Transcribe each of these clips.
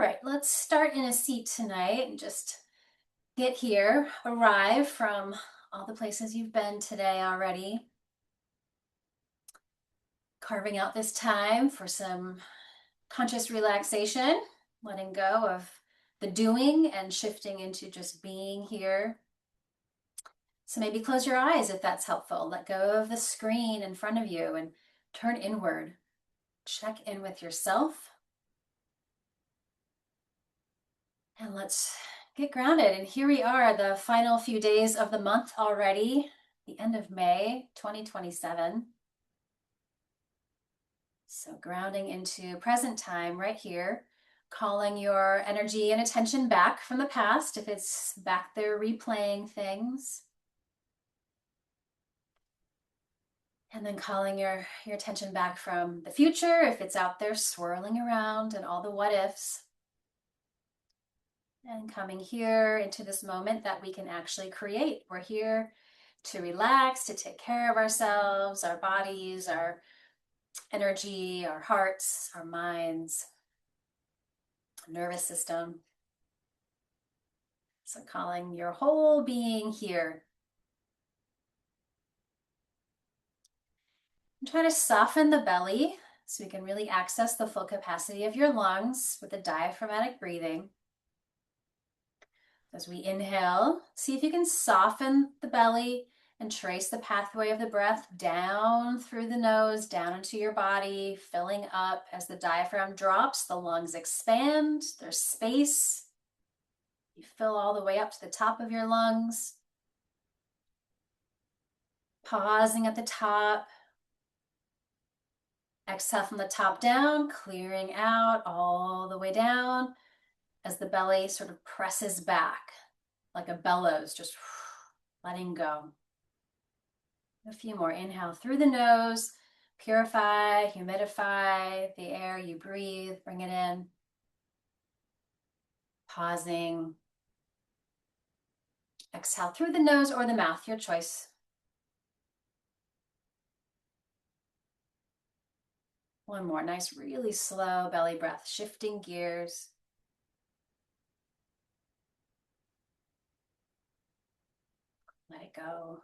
right, let's start in a seat tonight and just get here, arrive from all the places you've been today already. Carving out this time for some conscious relaxation, letting go of the doing and shifting into just being here. So maybe close your eyes if that's helpful. Let go of the screen in front of you and turn inward. Check in with yourself. And let's get grounded. And here we are, the final few days of the month already, the end of May 2027. So grounding into present time right here, calling your energy and attention back from the past if it's back there replaying things. And then calling your attention back from the future if it's out there swirling around and all the what ifs. And coming here into this moment that we can actually create. We're here to relax, to take care of ourselves, our bodies, our energy, our hearts, our minds, nervous system. So calling your whole being here. And try to soften the belly so you can really access the full capacity of your lungs with the diaphragmatic breathing. As we inhale, see if you can soften the belly and trace the pathway of the breath down through the nose, down into your body, filling up. As the diaphragm drops, the lungs expand, there's space. You fill all the way up to the top of your lungs. Pausing at the top. Exhale from the top down, clearing out all the way down as the belly sort of presses back like a bellows, just letting go. A few more. Inhale through the nose, purify, humidify the air you breathe, bring it in. Pausing. Exhale through the nose or the mouth, your choice. One more. Nice, really slow belly breath, shifting gears. Let it go.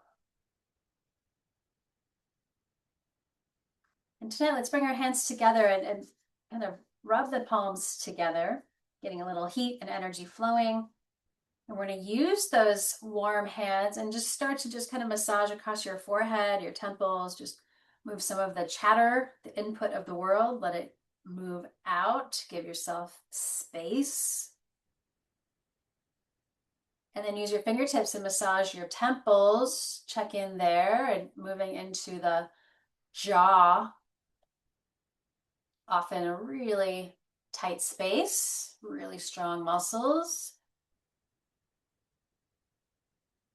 And tonight, let's bring our hands together and kind of rub the palms together, getting a little heat and energy flowing. And we're going to use those warm hands and just start to just kind of massage across your forehead, your temples, just move some of the chatter, the input of the world, let it move out, give yourself space. And then use your fingertips and massage your temples, check in there and moving into the jaw. Often a really tight space, really strong muscles.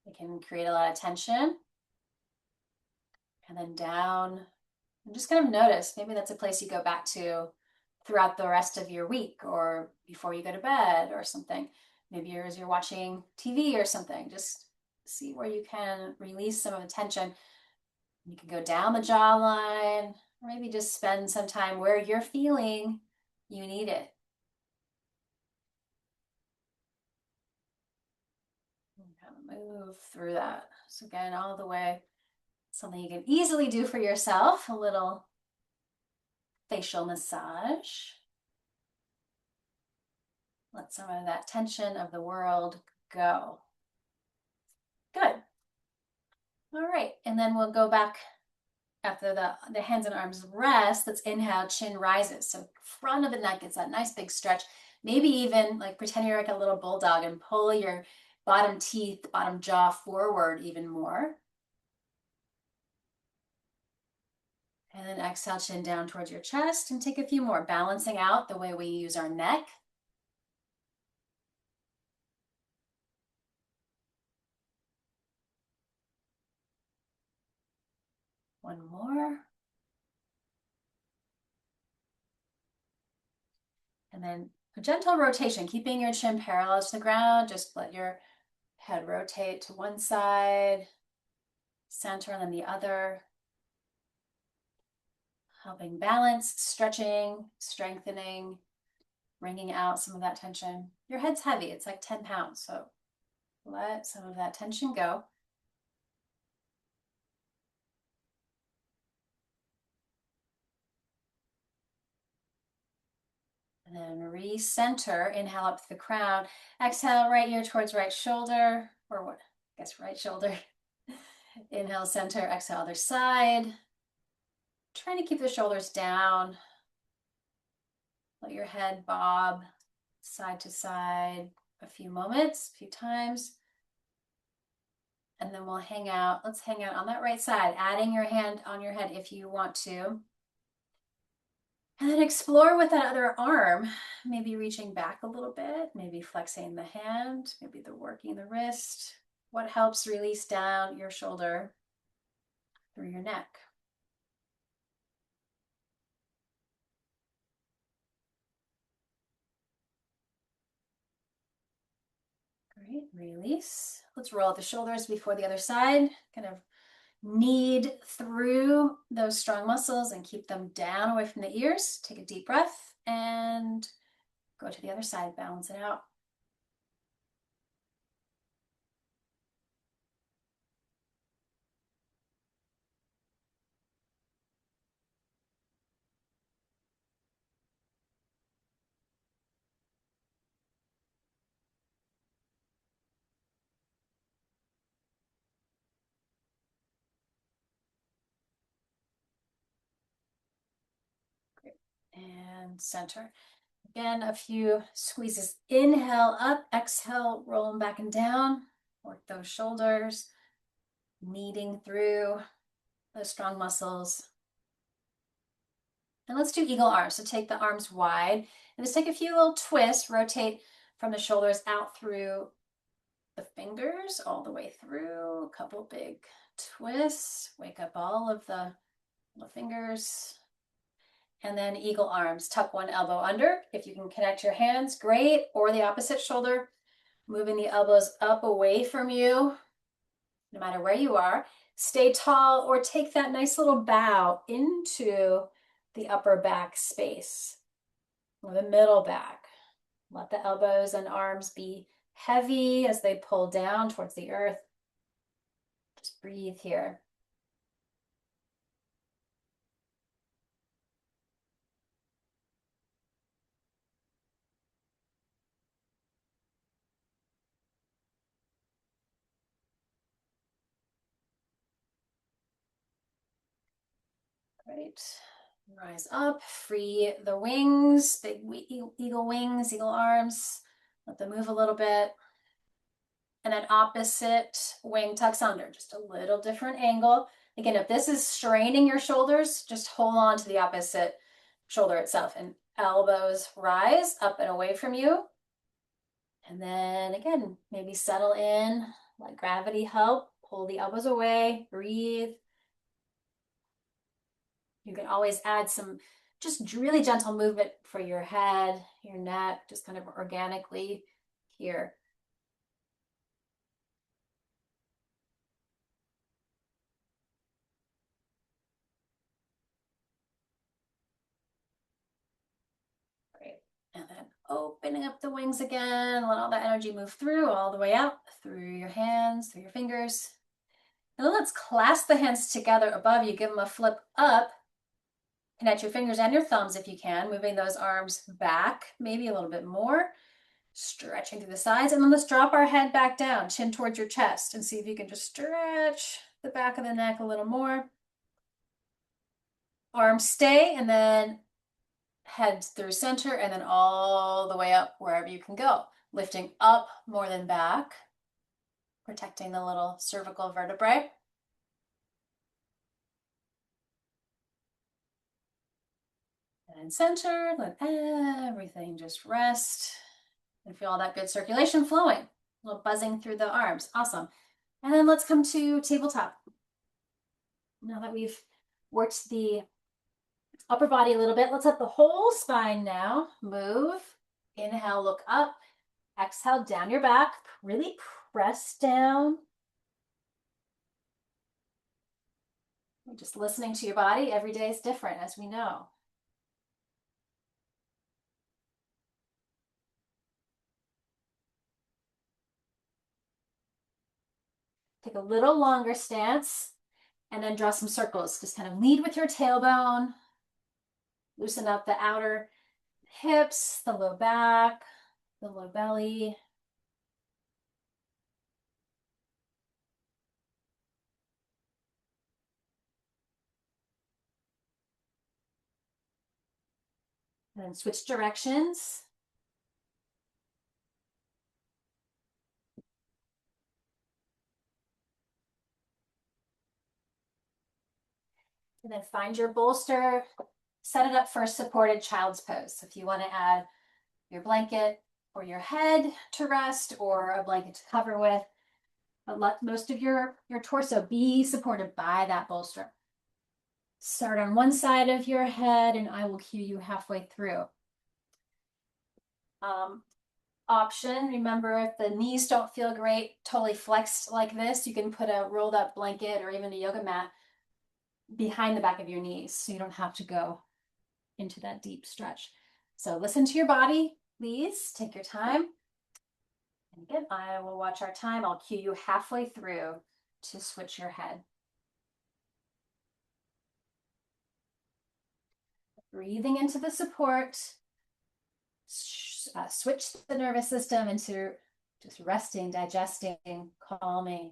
It can create a lot of tension. And then down. And just kind of notice, maybe that's a place you go back to throughout the rest of your week or before you go to bed or something. Maybe as you're watching TV or something, just see where you can release some of the tension. You can go down the jawline, or maybe just spend some time where you're feeling you need it. And kind of move through that. So again, all the way, something you can easily do for yourself, a little facial massage. Let some of that tension of the world go. Good. All right, and then we'll go back after the hands and arms rest. Let's inhale, chin rises. So front of the neck gets that nice big stretch. Maybe even like pretend you're like a little bulldog and pull your bottom teeth, bottom jaw forward even more. And then exhale, chin down towards your chest and take a few more, balancing out the way we use our neck. One more. And then a gentle rotation, keeping your chin parallel to the ground. Just let your head rotate to one side, center, and then the other. Helping balance, stretching, strengthening. Wringing out some of that tension. Your head's heavy, it's like 10 pounds, so let some of that tension go. And then recenter, inhale up to the crown. Exhale, right ear towards right shoulder, or what, I guess right shoulder. Inhale, center, exhale, other side. Trying to keep the shoulders down. Let your head bob side to side a few moments, a few times. And then we'll hang out. Let's hang out on that right side, adding your hand on your head if you want to. And then explore with that other arm, maybe reaching back a little bit, maybe flexing the hand, maybe working the wrist. What helps release down your shoulder through your neck? Great, release. Let's roll out the shoulders before the other side. Kind of knead through those strong muscles and keep them down away from the ears. Take a deep breath and go to the other side, balance it out. Great. And center. Again, a few squeezes. Inhale up, exhale, roll them back and down. Work those shoulders, kneading through those strong muscles. And let's do eagle arms. So take the arms wide and just take a few little twists, rotate from the shoulders out through the fingers all the way through. A couple big twists. Wake up all of the fingers. And then eagle arms. Tuck one elbow under. If you can connect your hands, great. Or the opposite shoulder. Moving the elbows up away from you, no matter where you are. Stay tall or take that nice little bow into the upper back space or the middle back. Let the elbows and arms be heavy as they pull down towards the earth. Just breathe here. Great. Rise up, free the wings, big eagle wings, eagle arms. Let them move a little bit. And then opposite wing tucks under, just a little different angle. Again, if this is straining your shoulders, just hold on to the opposite shoulder itself and elbows rise up and away from you. And then again, maybe settle in, let gravity help, pull the elbows away, breathe. You can always add some just really gentle movement for your head, your neck, just kind of organically here. Great. And then opening up the wings again, let all that energy move through, all the way out, through your hands, through your fingers. And then let's clasp the hands together above you, give them a flip up. Connect your fingers and your thumbs if you can, moving those arms back, maybe a little bit more. Stretching through the sides. And then let's drop our head back down, chin towards your chest, and see if you can just stretch the back of the neck a little more. Arms stay, and then head through center, and then all the way up wherever you can go. Lifting up more than back, protecting the little cervical vertebrae. And in center, let everything just rest. And feel all that good circulation flowing. A little buzzing through the arms. Awesome. And then let's come to tabletop. Now that we've worked the upper body a little bit, let's let the whole spine now move. Inhale, look up. Exhale, down your back. Really press down. Just listening to your body. Every day is different, as we know. Take a little longer stance and then draw some circles. Just kind of lead with your tailbone. Loosen up the outer hips, the low back, the low belly. And then switch directions. And then find your bolster, set it up for a supported child's pose. So if you want to add your blanket or your head to rest or a blanket to cover with, but let most of your torso be supported by that bolster. Start on one side of your head and I will cue you halfway through. Option, remember if the knees don't feel great, totally flexed like this, you can put a rolled up blanket or even a yoga mat behind the back of your knees so you don't have to go into that deep stretch. So listen to your body, please take your time. And again, I will watch our time. I'll cue you halfway through to switch your head. Breathing into the support. Switch the nervous system into just resting, digesting, calming.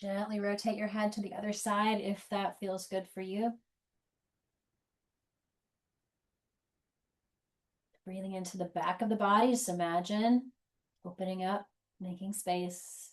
Gently rotate your head to the other side if that feels good for you. Breathing into the back of the body, just imagine opening up, making space.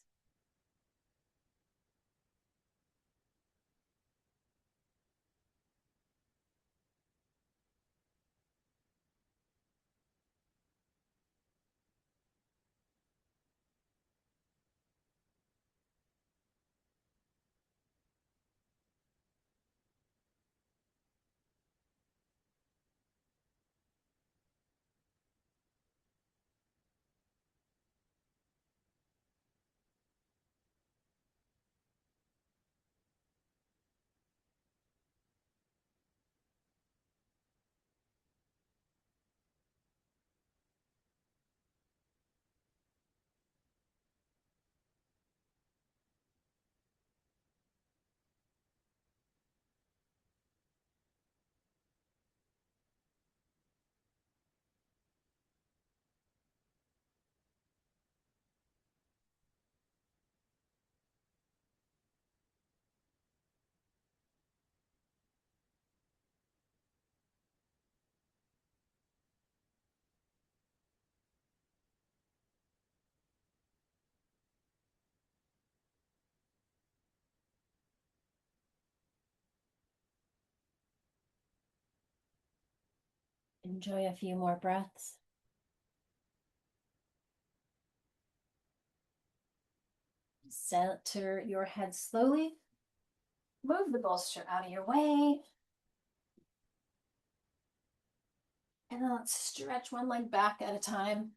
Enjoy a few more breaths. Center your head slowly. Move the bolster out of your way. And then let's stretch one leg back at a time.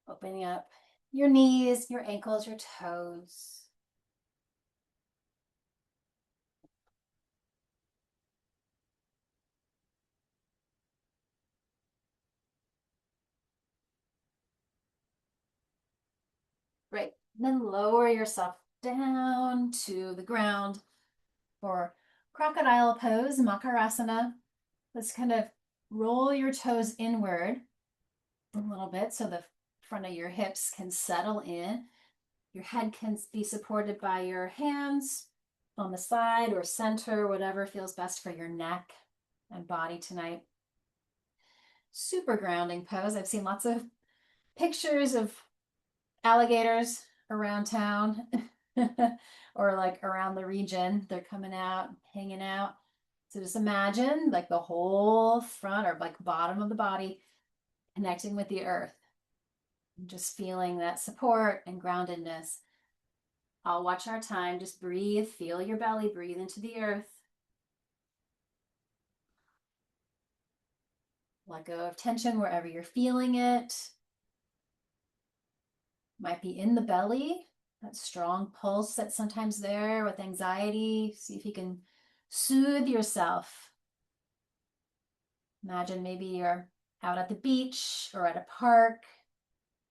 Opening up your knees, your ankles, your toes. Great. And then lower yourself down to the ground for crocodile pose, Makarasana. Let's kind of roll your toes inward a little bit so the front of your hips can settle in. Your head can be supported by your hands on the side or center, whatever feels best for your neck and body tonight. Super grounding pose. I've seen lots of pictures of alligators around town or like around the region. They're coming out, hanging out. So just imagine like the whole front or like bottom of the body connecting with the earth. And just feeling that support and groundedness. I'll watch our time. Just breathe, feel your belly, breathe into the earth. Let go of tension wherever you're feeling it. Might be in the belly, that strong pulse that's sometimes there with anxiety. See if you can soothe yourself. Imagine maybe you're out at the beach or at a park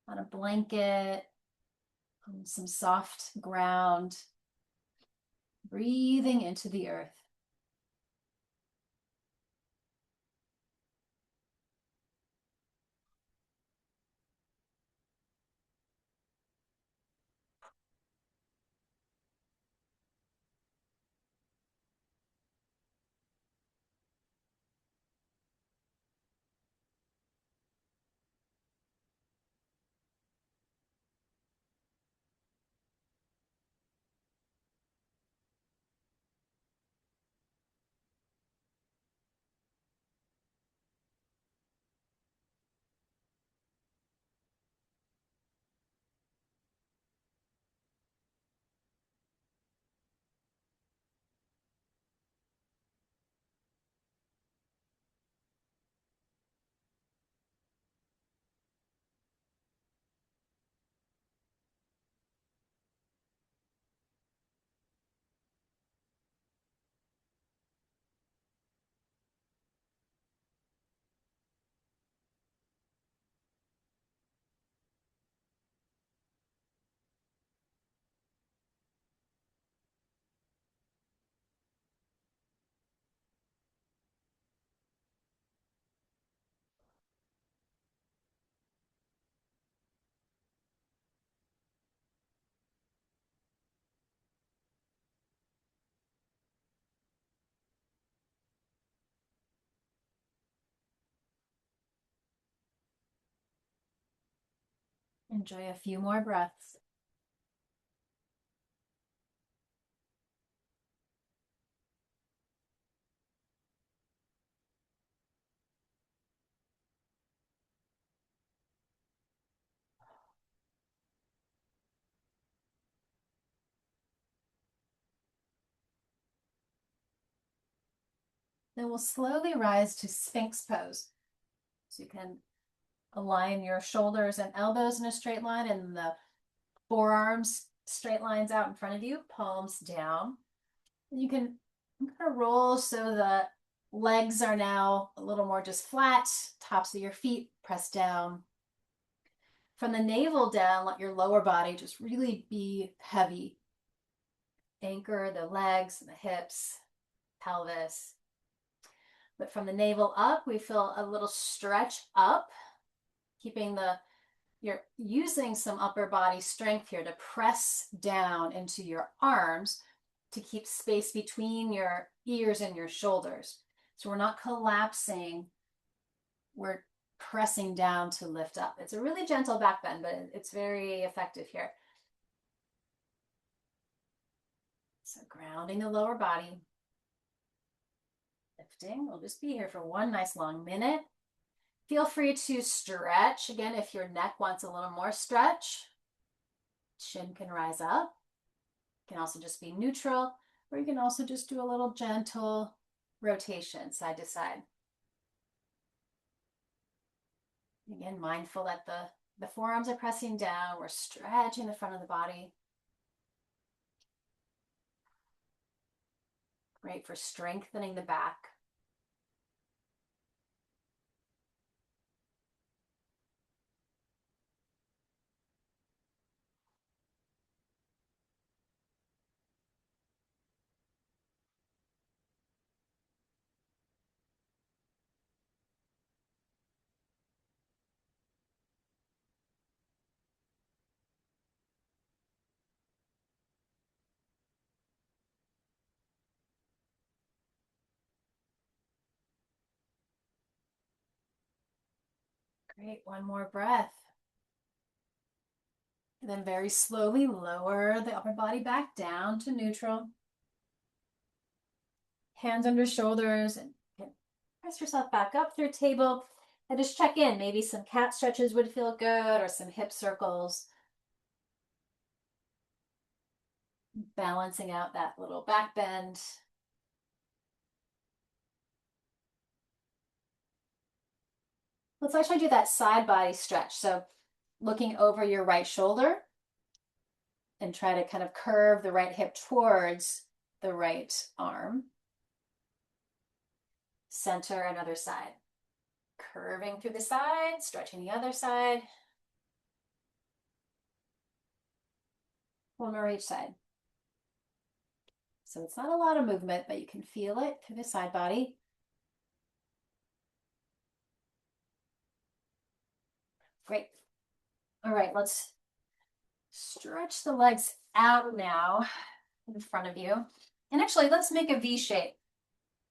on a blanket, on some soft ground, breathing into the earth. Enjoy a few more breaths. Then we'll slowly rise to Sphinx pose. So you can align your shoulders and elbows in a straight line and the forearms straight lines out in front of you, palms down. And you can kind of roll so the legs are now a little more just flat, tops of your feet pressed down. From the navel down, let your lower body just really be heavy. Anchor the legs and the hips, pelvis. But from the navel up, we feel a little stretch up, keeping you're using some upper body strength here to press down into your arms to keep space between your ears and your shoulders. So we're not collapsing, we're pressing down to lift up. It's a really gentle back bend, but it's very effective here. So grounding the lower body, lifting. We'll just be here for one nice long minute. Feel free to stretch. Again, if your neck wants a little more stretch, chin can rise up. It can also just be neutral, or you can also just do a little gentle rotation side to side. Again, mindful that the forearms are pressing down. We're stretching the front of the body. Great for strengthening the back. Great. One more breath. And then very slowly lower the upper body back down to neutral. Hands under shoulders, and press yourself back up through table. And just check in. Maybe some cat stretches would feel good, or some hip circles. Balancing out that little back bend. Let's actually do that side body stretch. So looking over your right shoulder and try to kind of curve the right hip towards the right arm. Center another side. Curving through the side, stretching the other side. One more each side. So it's not a lot of movement, but you can feel it through the side body. Great. All right, let's stretch the legs out now in front of you. And actually, let's make a V shape.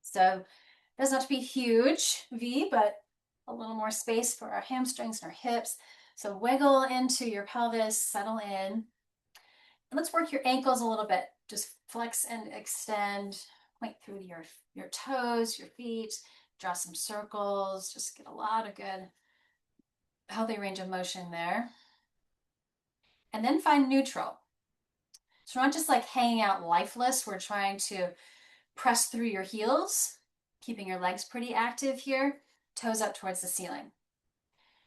So it doesn't have to be huge V, but a little more space for our hamstrings and our hips. So wiggle into your pelvis, settle in. And let's work your ankles a little bit. Just flex and extend, point through your toes, your feet, draw some circles, just get a lot of good healthy range of motion there. And then find neutral. So we're not just like hanging out lifeless, we're trying to press through your heels, keeping your legs pretty active here, toes up towards the ceiling.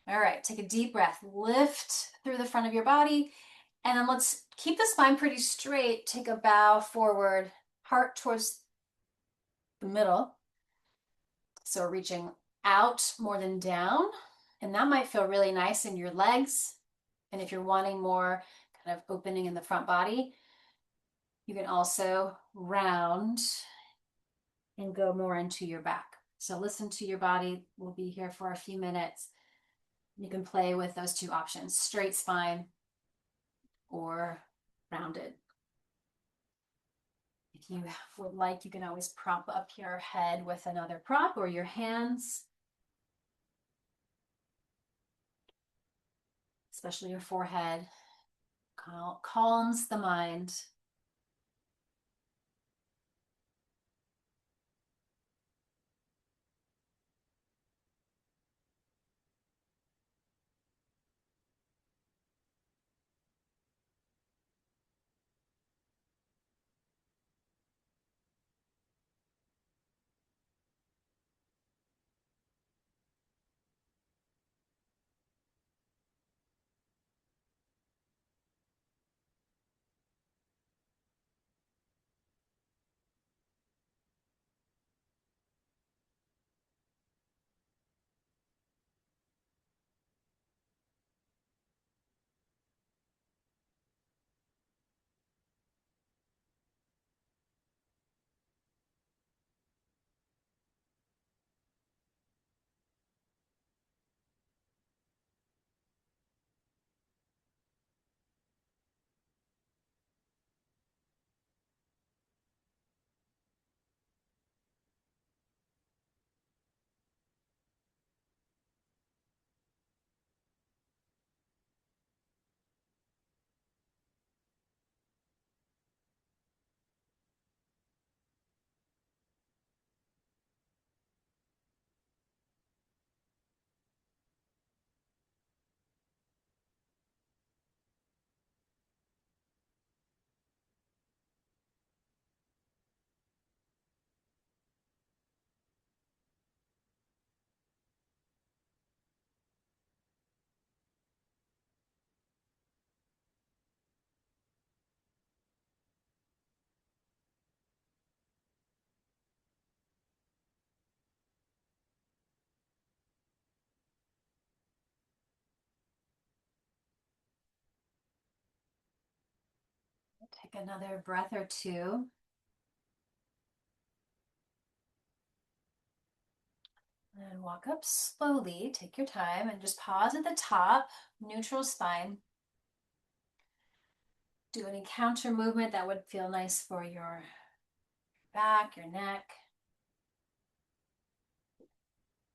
All right, take a deep breath, lift through the front of your body, and then let's keep the spine pretty straight. Take a bow forward, heart towards the middle. So we're reaching out more than down, and that might feel really nice in your legs. And if you're wanting more kind of opening in the front body, you can also round and go more into your back. So listen to your body. We'll be here for a few minutes. You can play with those two options, straight spine or rounded. If you would like, you can always prop up your head with another prop or your hands, especially your forehead. Calms the mind. Take another breath or two. And walk up slowly. Take your time and just pause at the top, neutral spine. Do any counter movement that would feel nice for your back, your neck.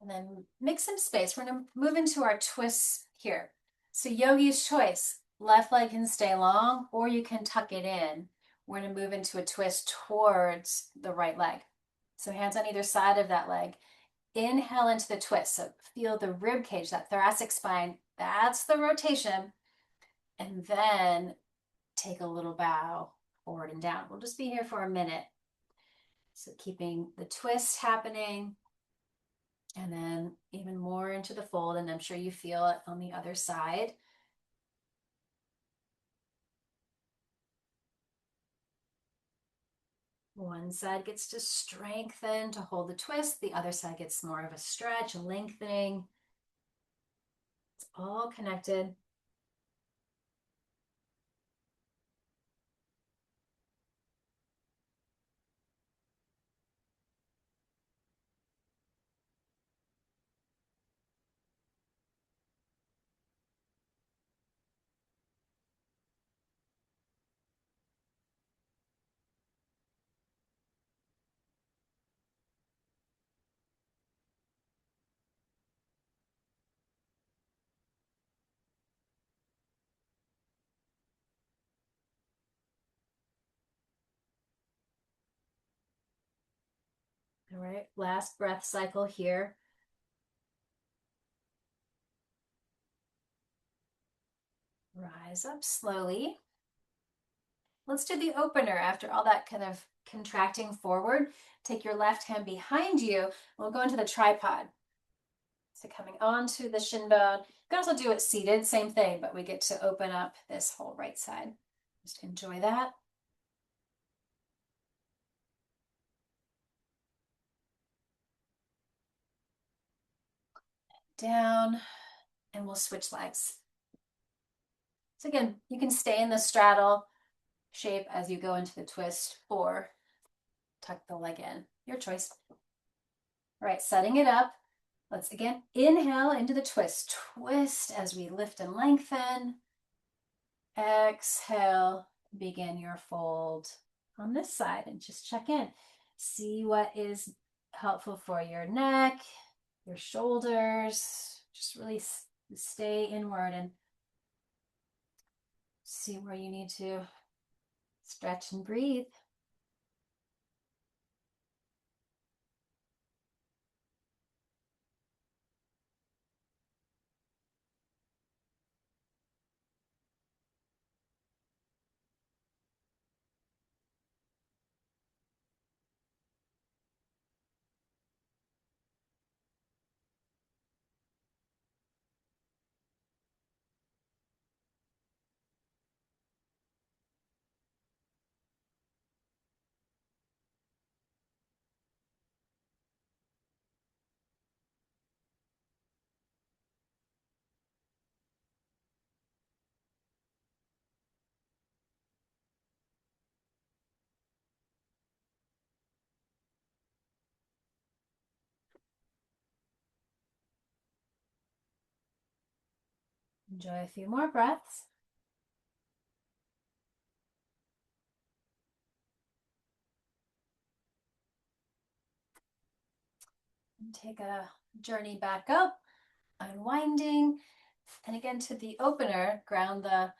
And then make some space. We're gonna move into our twists here. So yogi's choice, left leg can stay long or you can tuck it in. We're gonna move into a twist towards the right leg. So hands on either side of that leg. Inhale into the twist. So feel the rib cage, that thoracic spine. That's the rotation. And then take a little bow forward and down. We'll just be here for a minute. So keeping the twist happening and then even more into the fold. And I'm sure you feel it on the other side. One side gets to strengthen to hold the twist. The other side gets more of a stretch, a lengthening. It's all connected. All right, last breath cycle here. Rise up slowly. Let's do the opener after all that kind of contracting forward. Take your left hand behind you. We'll go into the tripod. So coming onto the shin bone. You can also do it seated, same thing, but we get to open up this whole right side. Just enjoy that. Down, and we'll switch legs. So again, you can stay in the straddle shape as you go into the twist or tuck the leg in, your choice. All right, setting it up. Let's again inhale into the twist. Twist as we lift and lengthen. Exhale, begin your fold on this side and just check in. See what is helpful for your neck, your shoulders. Just really stay inward and see where you need to stretch and breathe. Enjoy a few more breaths. And take a journey back up, unwinding. And again, to the opener, ground the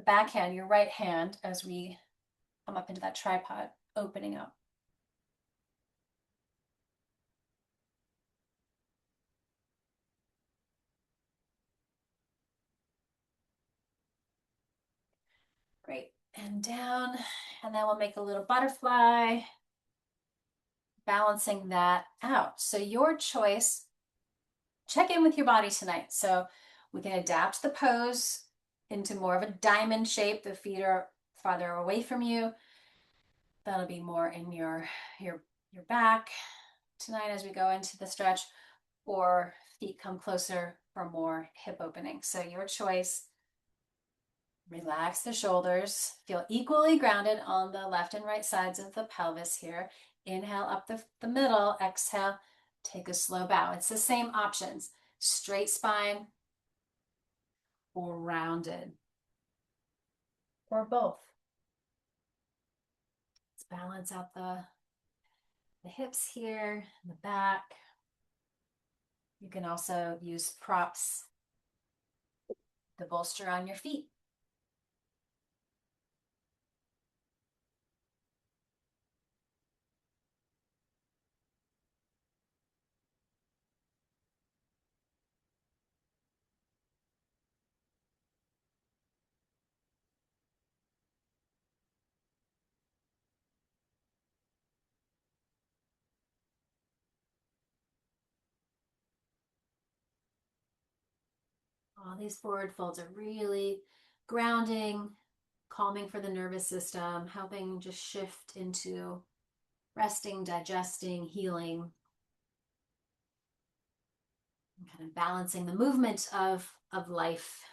backhand, your right hand, as we come up into that tripod, opening up. Great. And down. And then we'll make a little butterfly, balancing that out. So your choice, check in with your body tonight. So we can adapt the pose into more of a diamond shape. The feet are farther away from you. That'll be more in your back tonight as we go into the stretch, or feet come closer for more hip opening. So your choice. Relax the shoulders. Feel equally grounded on the left and right sides of the pelvis here. Inhale up the middle. Exhale, take a slow bow. It's the same options. Straight spine or rounded or both. Let's balance out the hips here, the back. You can also use props to bolster on your feet. All these forward folds are really grounding, calming for the nervous system, helping just shift into resting, digesting, healing, and kind of balancing the movement of life.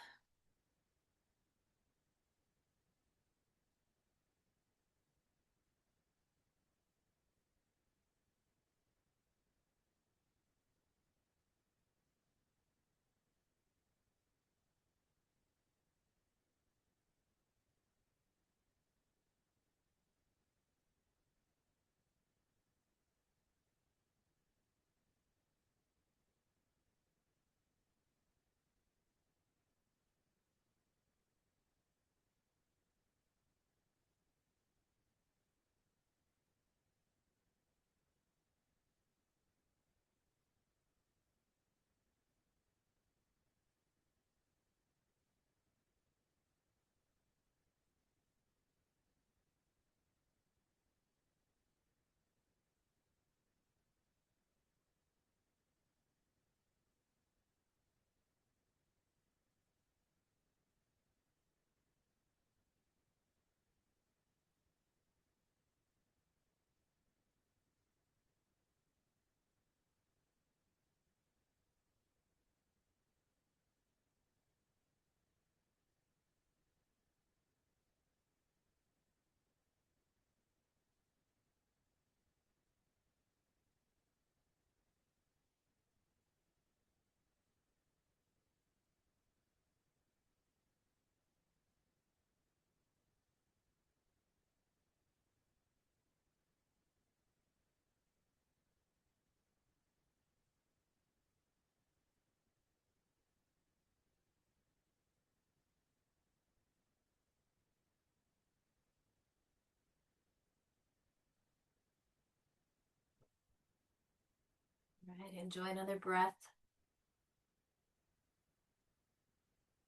All right, enjoy another breath.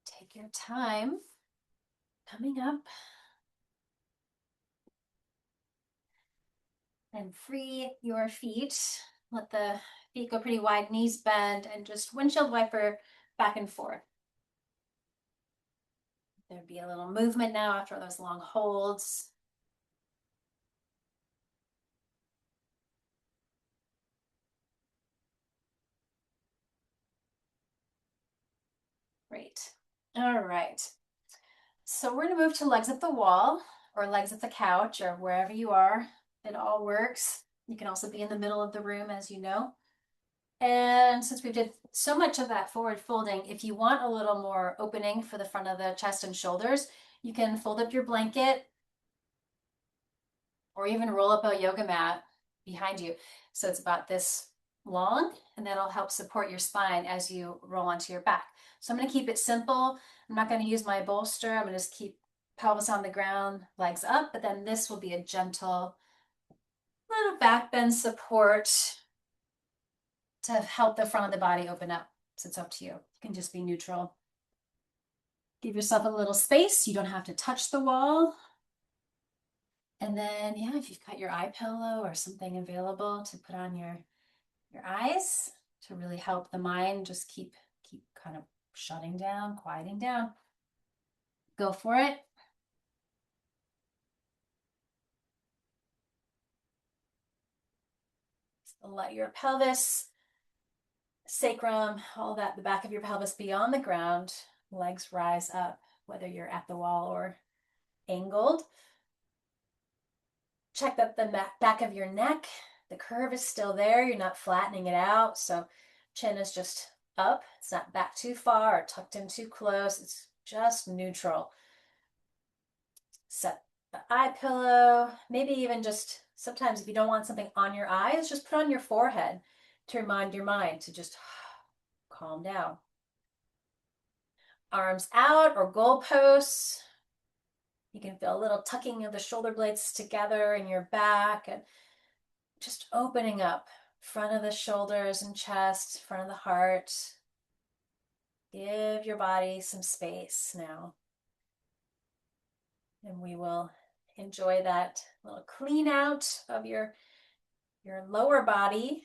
Take your time. Coming up. And free your feet. Let the feet go pretty wide, knees bend, and just windshield wiper back and forth. There'd be a little movement now after those long holds. Great. All right. So we're going to move to legs at the wall or legs at the couch or wherever you are. It all works. You can also be in the middle of the room, as you know. And since we did so much of that forward folding, if you want a little more opening for the front of the chest and shoulders, you can fold up your blanket or even roll up a yoga mat behind you. So it's about this long, and that'll help support your spine as you roll onto your back. So I'm going to keep it simple. I'm not going to use my bolster. I'm going to just keep pelvis on the ground, legs up, but then this will be a gentle little back bend support to help the front of the body open up. So it's up to you. You can just be neutral. Give yourself a little space. You don't have to touch the wall. And then, yeah, if you've got your eye pillow or something available to put on your eyes to really help the mind just keep kind of shutting down, quieting down. Go for it. Let your pelvis, sacrum, all that, the back of your pelvis be on the ground. Legs rise up, whether you're at the wall or angled. Check that the back of your neck, the curve is still there. You're not flattening it out. So chin is just up. It's not back too far or tucked in too close. It's just neutral. Set the eye pillow. Maybe even just sometimes if you don't want something on your eyes, just put on your forehead to remind your mind to just calm down. Arms out or goalposts. You can feel a little tucking of the shoulder blades together in your back and just opening up front of the shoulders and chest, front of the heart. Give your body some space now. And we will enjoy that little clean out of your lower body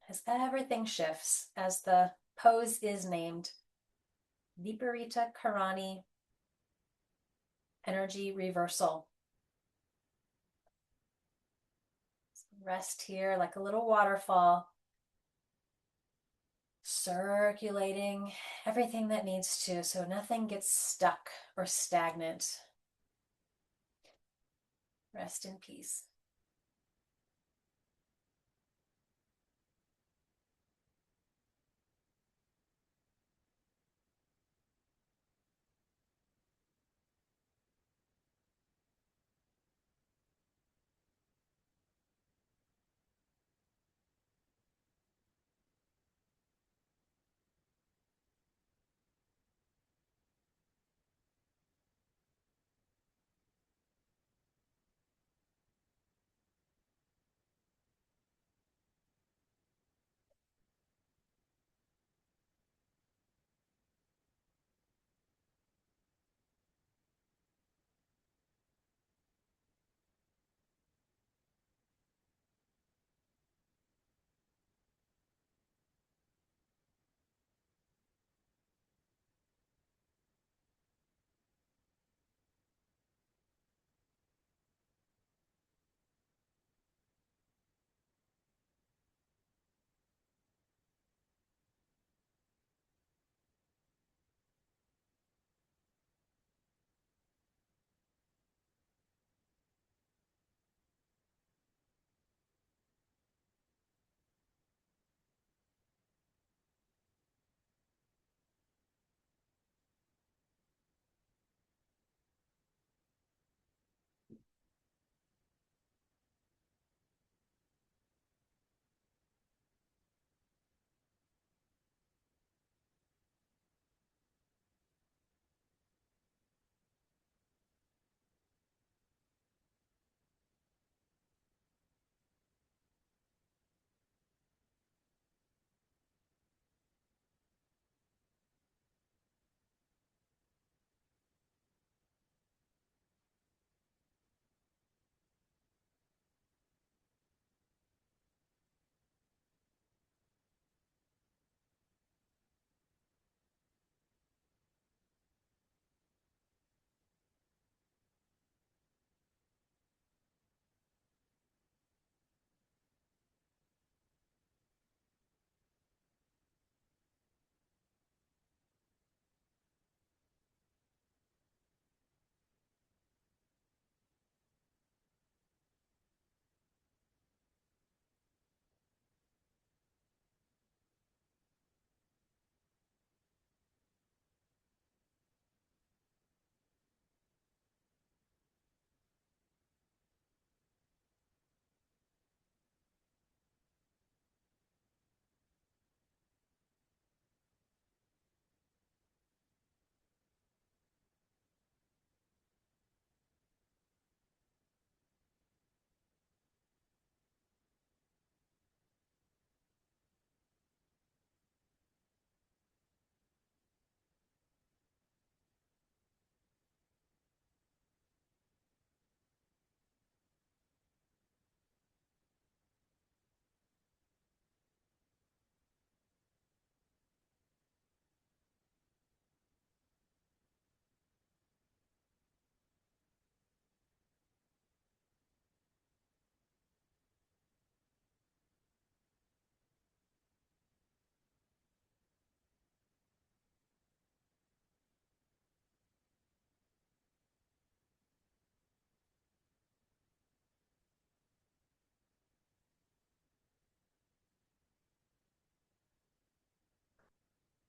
as everything shifts, as the pose is named Viparita Karani, energy reversal. Rest here like a little waterfall, circulating everything that needs to, so nothing gets stuck or stagnant. Rest in peace.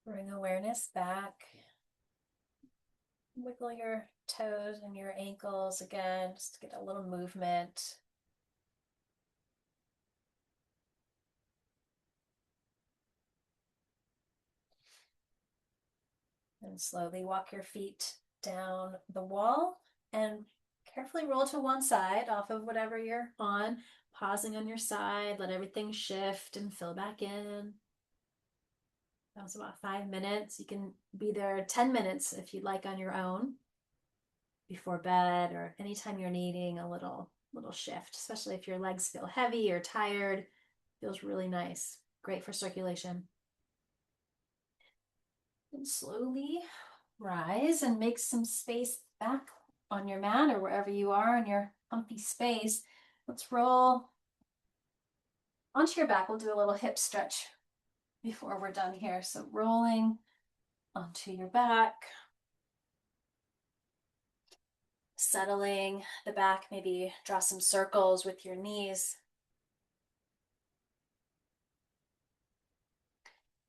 Bring awareness back. Wiggle your toes and your ankles again, just to get a little movement. And slowly walk your feet down the wall and carefully roll to one side off of whatever you're on, pausing on your side, let everything shift and fill back in. That was about 5 minutes. You can be there 10 minutes if you'd like on your own before bed or anytime you're needing a little shift, especially if your legs feel heavy or tired. Feels really nice. Great for circulation. And slowly rise and make some space back on your mat or wherever you are in your comfy space. Let's roll onto your back. We'll do a little hip stretch before we're done here. So rolling onto your back, settling the back, maybe draw some circles with your knees.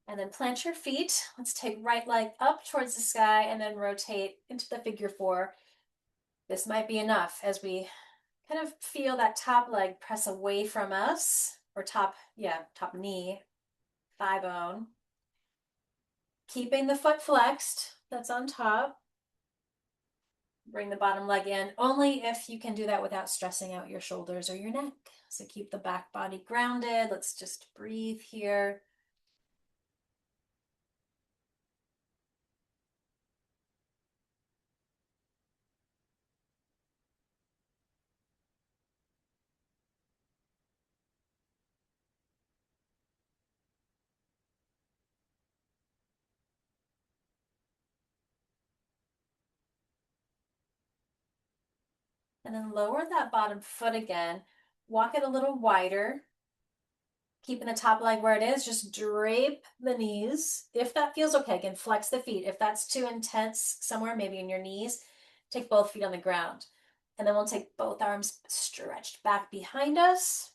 And then plant your feet. Let's take right leg up towards the sky and then rotate into the figure four. This might be enough as we kind of feel that top leg press away from us, or top knee, thigh bone. Keeping the foot flexed, that's on top. Bring the bottom leg in, only if you can do that without stressing out your shoulders or your neck. So keep the back body grounded. Let's just breathe here. And then lower that bottom foot again. Walk it a little wider. Keeping the top leg where it is, just drape the knees. If that feels okay, again, flex the feet. If that's too intense somewhere, maybe in your knees, take both feet on the ground. And then we'll take both arms stretched back behind us,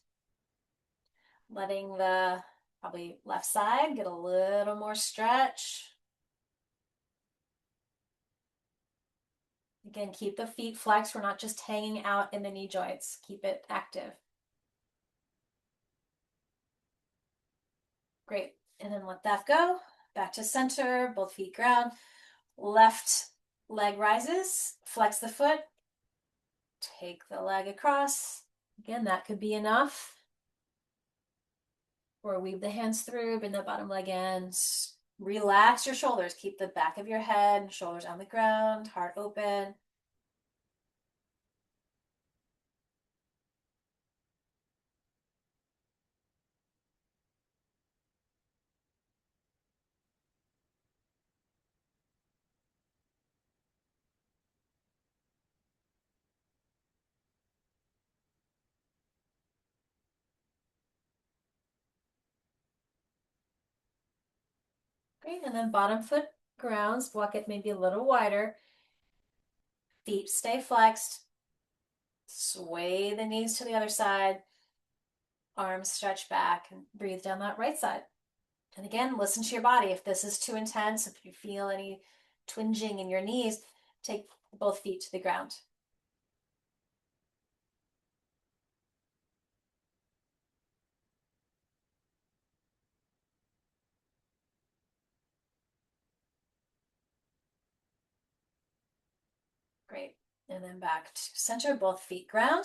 letting the probably left side get a little more stretch. Again, keep the feet flexed. We're not just hanging out in the knee joints. Keep it active. Great. And then let that go. Back to center, both feet ground. Left leg rises, flex the foot, take the leg across. Again, that could be enough. Or weave the hands through, bring the bottom leg in. Relax your shoulders. Keep the back of your head, shoulders on the ground, heart open. Great, and then bottom foot grounds, walk it maybe a little wider. Feet stay flexed. Sway the knees to the other side. Arms stretch back and breathe down that right side. And again, listen to your body. If this is too intense, if you feel any twinging in your knees, take both feet to the ground. Great. And then back to center, both feet ground.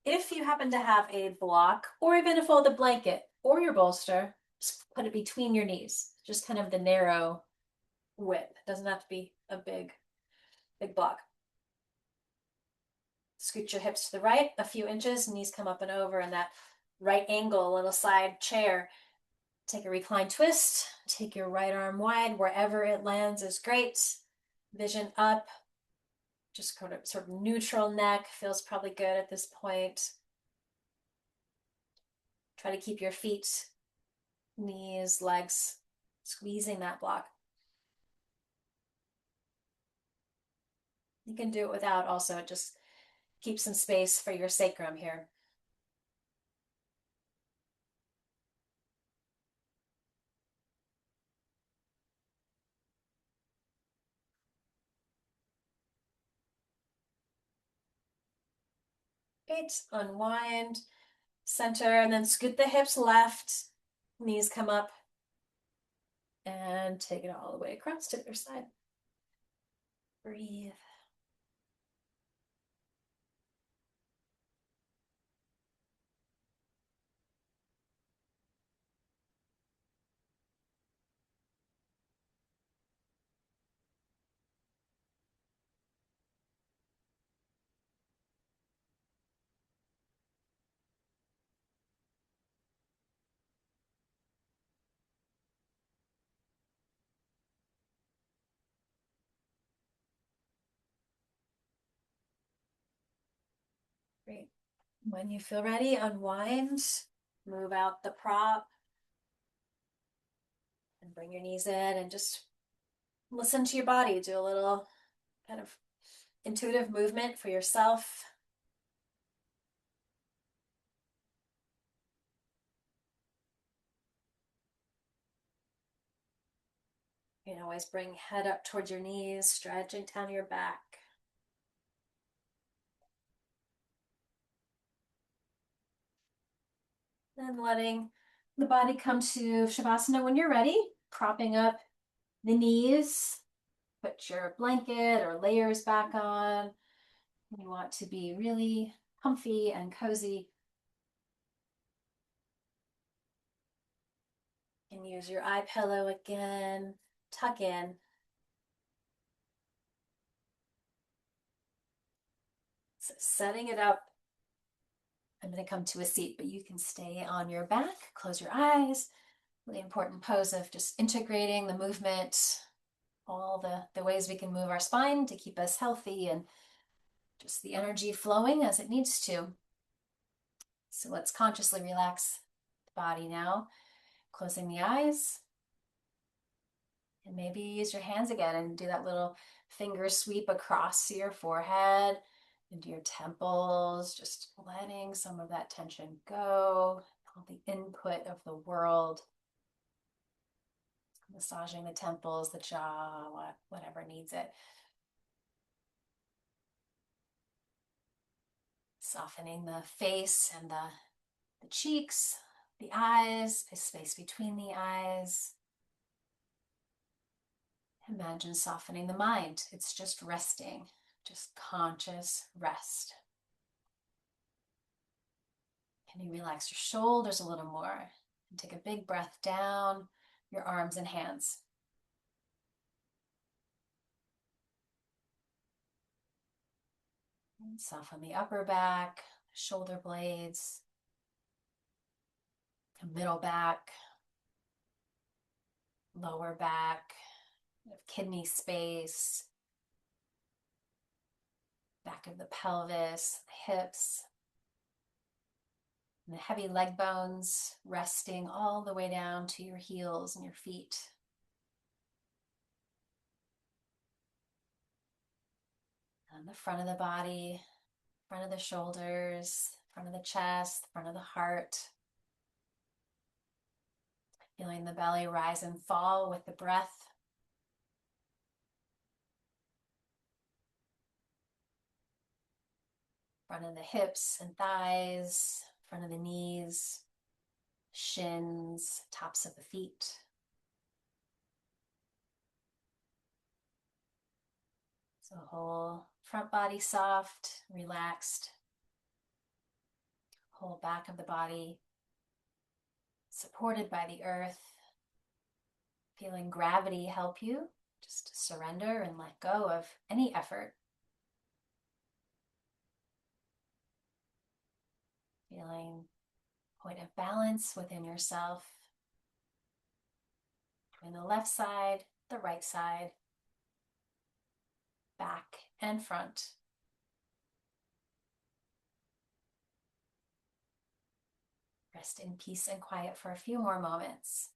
If you happen to have a block or even a folded blanket or your bolster, just put it between your knees, just kind of the narrow width. It doesn't have to be a big block. Scoot your hips to the right a few inches, knees come up and over in that right angle, little side chair. Take a recline twist, take your right arm wide, wherever it lands is great. Vision up, just sort of neutral neck, feels probably good at this point. Try to keep your feet, knees, legs, squeezing that block. You can do it without also, just keep some space for your sacrum here. Great, unwind, center, and then scoot the hips left, knees come up, and take it all the way across to the other side. Breathe. Great. When you feel ready, unwind, move out the prop, and bring your knees in and just listen to your body. Do a little kind of intuitive movement for yourself. You can always bring head up towards your knees, stretching down your back. And letting the body come to Shavasana when you're ready, propping up the knees. Put your blanket or layers back on. You want to be really comfy and cozy. And use your eye pillow again, tuck in. So setting it up, I'm going to come to a seat, but you can stay on your back, close your eyes. Really important pose of just integrating the movement, all the ways we can move our spine to keep us healthy and just the energy flowing as it needs to. So let's consciously relax the body now, closing the eyes. And maybe use your hands again and do that little finger sweep across your forehead into your temples, just letting some of that tension go, all the input of the world, massaging the temples, the jaw, whatever needs it. Softening the face and the cheeks, the eyes, the space between the eyes. Imagine softening the mind. It's just resting, just conscious rest. Can you relax your shoulders a little more and take a big breath down your arms and hands? And soften the upper back, shoulder blades, middle back, lower back, kidney space, back of the pelvis, the hips, and the heavy leg bones resting all the way down to your heels and your feet. And the front of the body, front of the shoulders, front of the chest, front of the heart. Feeling the belly rise and fall with the breath. Front of the hips and thighs, front of the knees, shins, tops of the feet. So whole front body soft, relaxed. Whole back of the body supported by the earth. Feeling gravity help you. Just surrender and let go of any effort. Feeling point of balance within yourself. Between the left side, the right side, back and front. Rest in peace and quiet for a few more moments.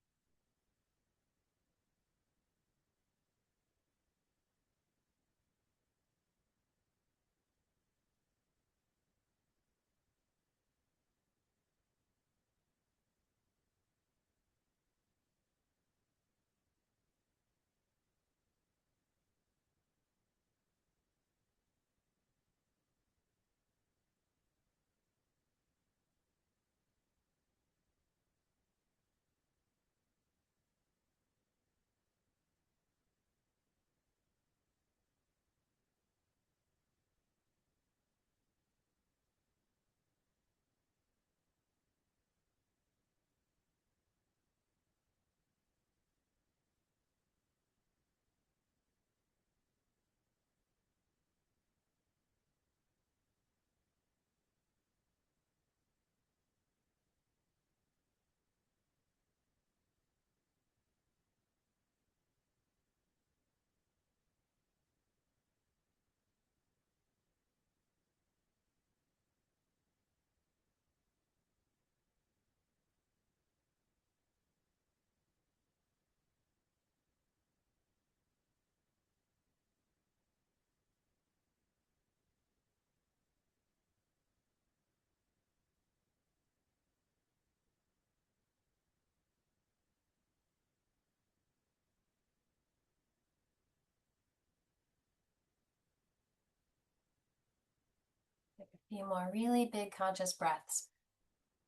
Take a few more really big conscious breaths.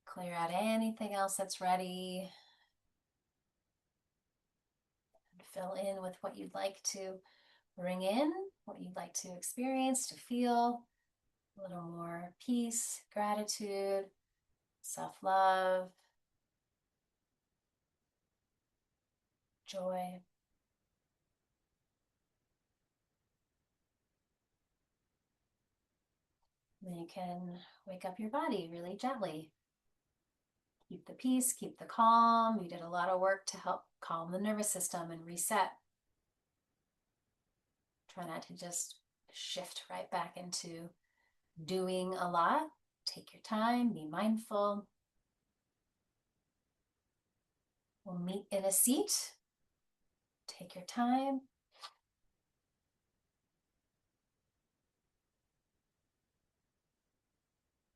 Clear out anything else that's ready. And fill in with what you'd like to bring in, what you'd like to experience, to feel. A little more peace, gratitude, self-love, joy. Then you can wake up your body really gently. Keep the peace, keep the calm. You did a lot of work to help calm the nervous system and reset. Try not to just shift right back into doing a lot. Take your time, be mindful. We'll meet in a seat. Take your time.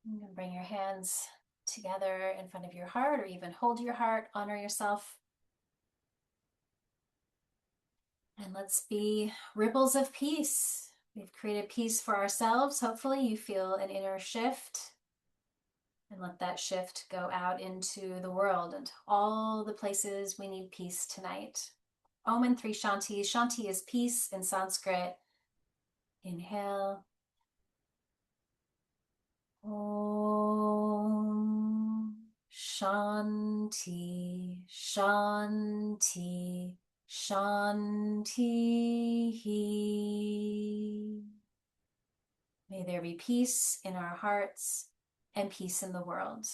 You can bring your hands together in front of your heart or even hold your heart, honor yourself. And let's be ripples of peace. We've created peace for ourselves. Hopefully you feel an inner shift and let that shift go out into the world and all the places we need peace tonight. Om and three Shantis. Shanti is peace in Sanskrit. Inhale. Om Shanti, Shanti, Shanti. May there be peace in our hearts and peace in the world.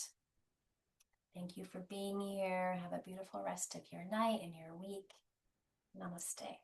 Thank you for being here. Have a beautiful rest of your night and your week. Namaste.